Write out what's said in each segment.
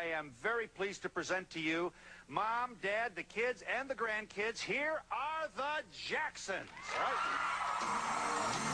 I am very pleased to present to you Mom, Dad, the kids, and the grandkids. Here are the Jacksons. All right.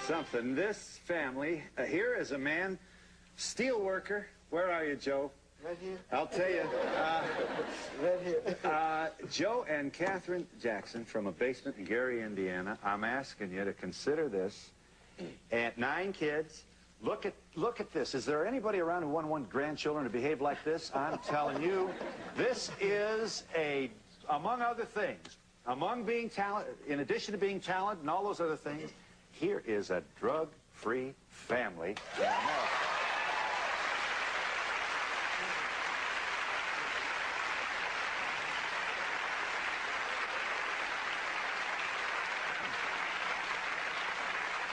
Something. This family, here is a man, steel worker. Where are you, Joe? Right here. I'll tell you. Right here. Joe and Katherine Jackson from a basement in Gary, Indiana. I'm asking you to consider this. At 9 kids, look at this. Is there anybody around who wouldn't want grandchildren to behave like this? I'm telling you, this is among other things, among being talented, in addition to being talented and all those other things, here is a drug-free family in America.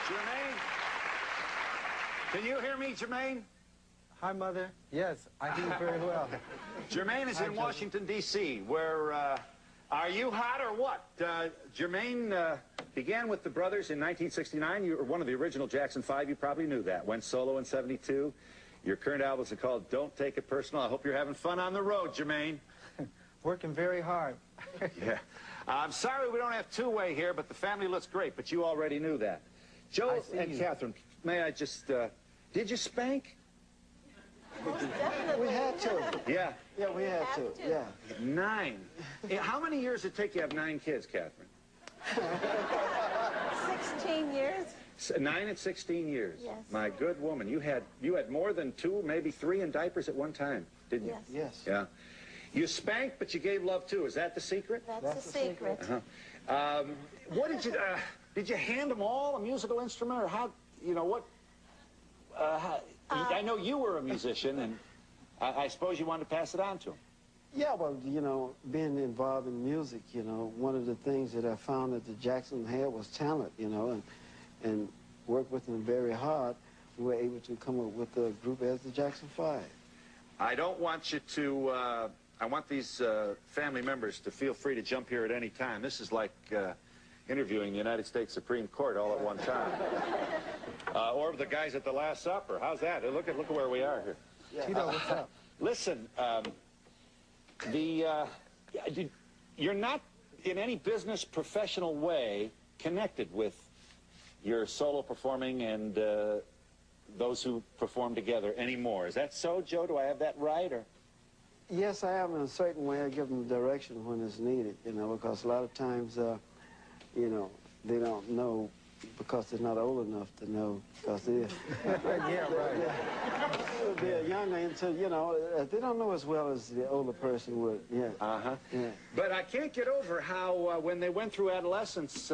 Jermaine, can you hear me, Jermaine? Hi, Mother. Yes, I hear you very well. Jermaine is in Washington, D.C., where, are you hot or what? Jermaine began with the brothers in 1969. You were one of the original Jackson 5. You probably knew that. Went solo in 72. Your current albums are called Don't Take It Personal. I hope you're having fun on the road, Jermaine. Working very hard. Yeah. I'm sorry we don't have two-way here, but the family looks great, but you already knew that. Joe and Katherine, may I just, did you spank? We had to. Yeah. Yeah, we had to. Yeah. 9. How many years did it take you to have 9 kids, Katherine? 16 years. 9 and 16 years. Yes. My good woman, you had more than 2, maybe 3 in diapers at one time, didn't you? Yes. Yeah. You spanked, but you gave love too. Is that the secret? That's the secret. What did you hand them all a musical instrument, or how? You know what? I know you were a musician, and I suppose you wanted to pass it on to them. Yeah, well, you know, being involved in music, you know, one of the things that I found that the Jackson had was talent, you know, and worked with them very hard. We were able to come up with a group as the Jackson 5. I don't want you to, I want these family members to feel free to jump here at any time. This is like interviewing the United States Supreme Court all at one time. Or the guys at the Last Supper. How's that? Look at where we are here. Yeah. Tito, what's up? Listen, you're not in any business professional way connected with your solo performing and those who perform together anymore. Is that so, Joe? Do I have that right, or? Yes, I am in a certain way. I give them direction when it's needed, you know, because a lot of times, you know, they don't know because they're not old enough to know, because they're, yeah, right. They're younger until, you know, they don't know as well as the older person would, yeah. Uh-huh. Yeah. But I can't get over how when they went through adolescence,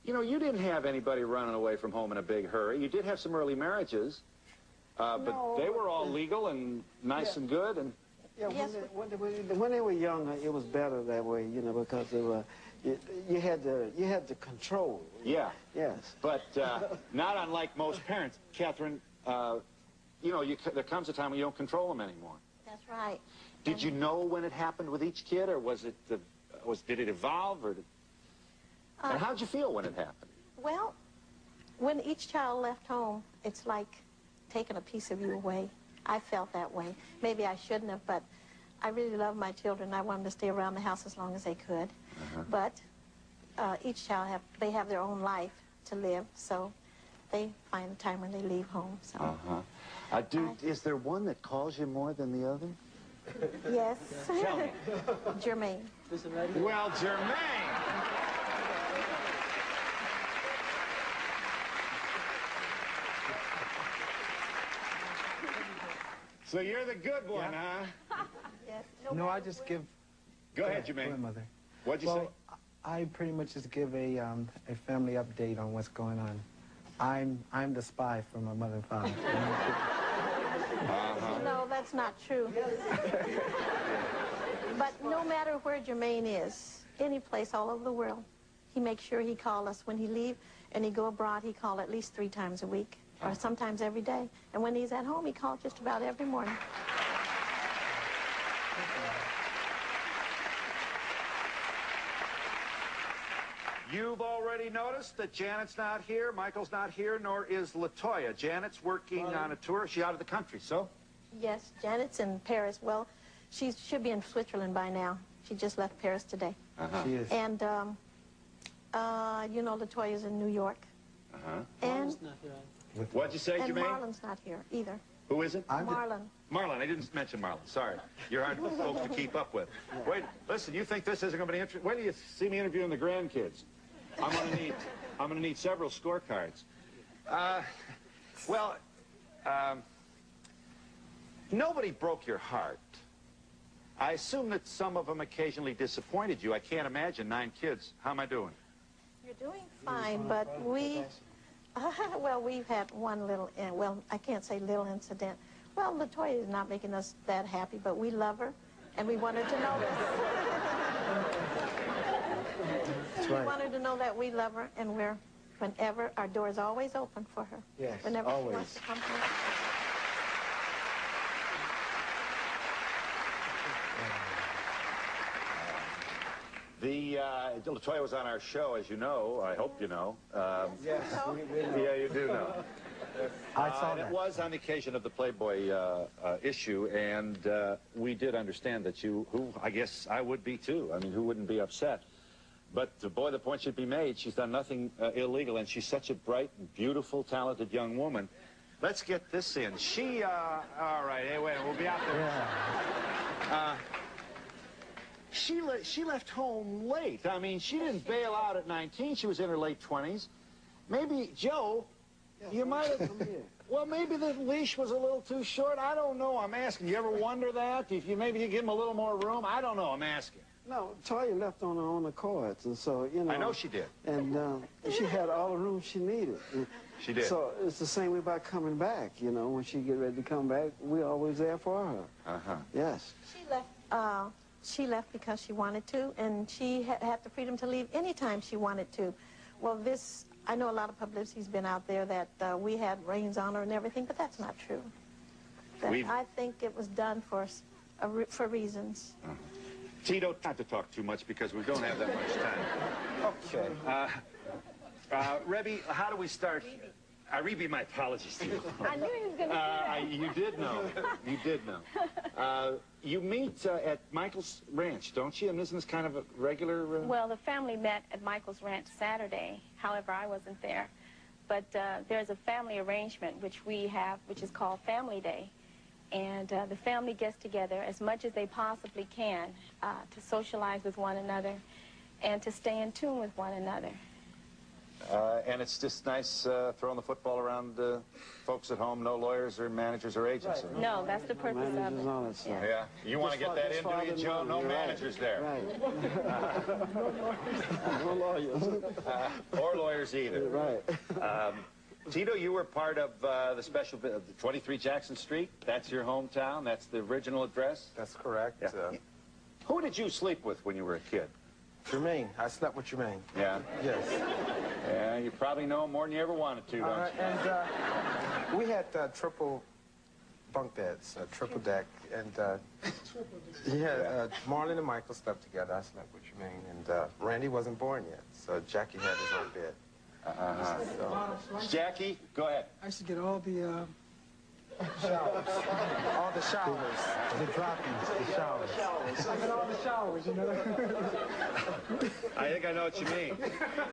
you know, you didn't have anybody running away from home in a big hurry. You did have some early marriages, but no, they were all legal and nice and good. And yeah, Yes. when they were younger, it was better that way, you know, because they were, you had the control. yeah. Yes. But not unlike most parents, Katherine, you know, there comes a time when you don't control them anymore. That's right. Did you know when it happened with each kid, or was it did it evolve, or and how'd you feel when it happened? Well, when each child left home, it's like taking a piece of you away. I felt that way. Maybe I shouldn't have, but I really love my children. I want them to stay around the house as long as they could. But each child they have their own life to live, so they find the time when they leave home. So. Is there one that calls you more than the other? Yes. Tell me. Jermaine. Well, Jermaine. So you're the good one, huh? Yes. No, I just give... Go ahead, Go Jermaine. ahead, Mother. What'd you say? I pretty much just give a family update on what's going on. I'm the spy for my mother and father. No, that's not true. But no matter where Jermaine is, any place all over the world, he makes sure he calls us when he leave, and he go abroad, he calls at least 3 times a week, or sometimes every day. And when he's at home, he calls just about every morning. You've already noticed that Janet's not here, Michael's not here, nor is Latoya. Janet's working on a tour. She's out of the country, so? Yes, Janet's in Paris. Well, she should be in Switzerland by now. She just left Paris today. She is. And, you know, Latoya's in New York. And, What'd you say, and Jermaine? Marlon's not here either. Who is it? Marlon. Marlon. I didn't mention Marlon. Sorry. You're hard folks to keep up with. Wait, listen, you think this isn't going to be interesting? Wait till you see me interviewing the grandkids. I'm going to need several scorecards. Nobody broke your heart. I assume that some of them occasionally disappointed you. I can't imagine 9 kids. How am I doing? You're doing fine, but we, well, we've had one little, well, I can't say little incident. Well, Latoya is not making us that happy, but we love her, and we want her to know this. That's We right. want her to know that we love her, and whenever, our door is always open for her. Yes, whenever always. she wants to come home. Latoya was on our show, as you know. I hope you know. Yes. Yeah, you do know. I saw And that. it was on the occasion of the Playboy issue, and we did understand that who I guess I would be too. I mean, who wouldn't be upset? But boy, the point should be made. She's done nothing illegal, and she's such a bright, beautiful, talented young woman. Let's get this in. All right, hey, wait, we'll be out there. Yeah. She left home late. I mean, she didn't bail out at 19. She was in her late 20s. Maybe, Joe, you might have... Well, maybe the leash was a little too short. I don't know. I'm asking. You ever wonder that? If you maybe you give him a little more room? I don't know. I'm asking. No, Toya left on her own accords, and so, you know... I know she did. And she had all the room she needed. She did. So it's the same way about coming back, you know. When she get ready to come back, we're always there for her. Uh-huh. Yes. She left because she wanted to, and she had the freedom to leave anytime she wanted to. Well, I know a lot of publicity's been out there that we had reins on her and everything, but that's not true. I think it was done for reasons. Tito, not to talk too much because we don't have that much time. Okay. Rebbie, how do we start? Rebbie, my apologies to you. I knew he was going to say that. You did know. You did know. You meet at Michael's ranch, don't you? And isn't this kind of a regular... Well, the family met at Michael's ranch Saturday. However, I wasn't there. But there's a family arrangement which we have, which is called Family Day. And the family gets together as much as they possibly can to socialize with one another and to stay in tune with one another. And it's just nice throwing the football around folks at home, no lawyers or managers or agents. Right. No, that's the purpose of Managers it. on it, so. Yeah. You want to get that Just into you, father Joe? and No mother, right. managers there. Right. No lawyers. Or lawyers either. Right. Tito, you were part of the special, 23 Jackson Street. That's your hometown. That's the original address. That's correct. Yeah. Who did you sleep with when you were a kid? Jermaine. I slept with Jermaine. Yeah. Yes. Yeah, you probably know him more than you ever wanted to, don't you? And we had triple bunk beds, triple deck, and Marlon and Michael slept together. I slept with Jermaine, and Randy wasn't born yet, so Jackie had his own bed. Jackie, go ahead. I used to get all the Showers. All the showers. The droppings, the showers. I got all the showers, you know. I think I know what you mean.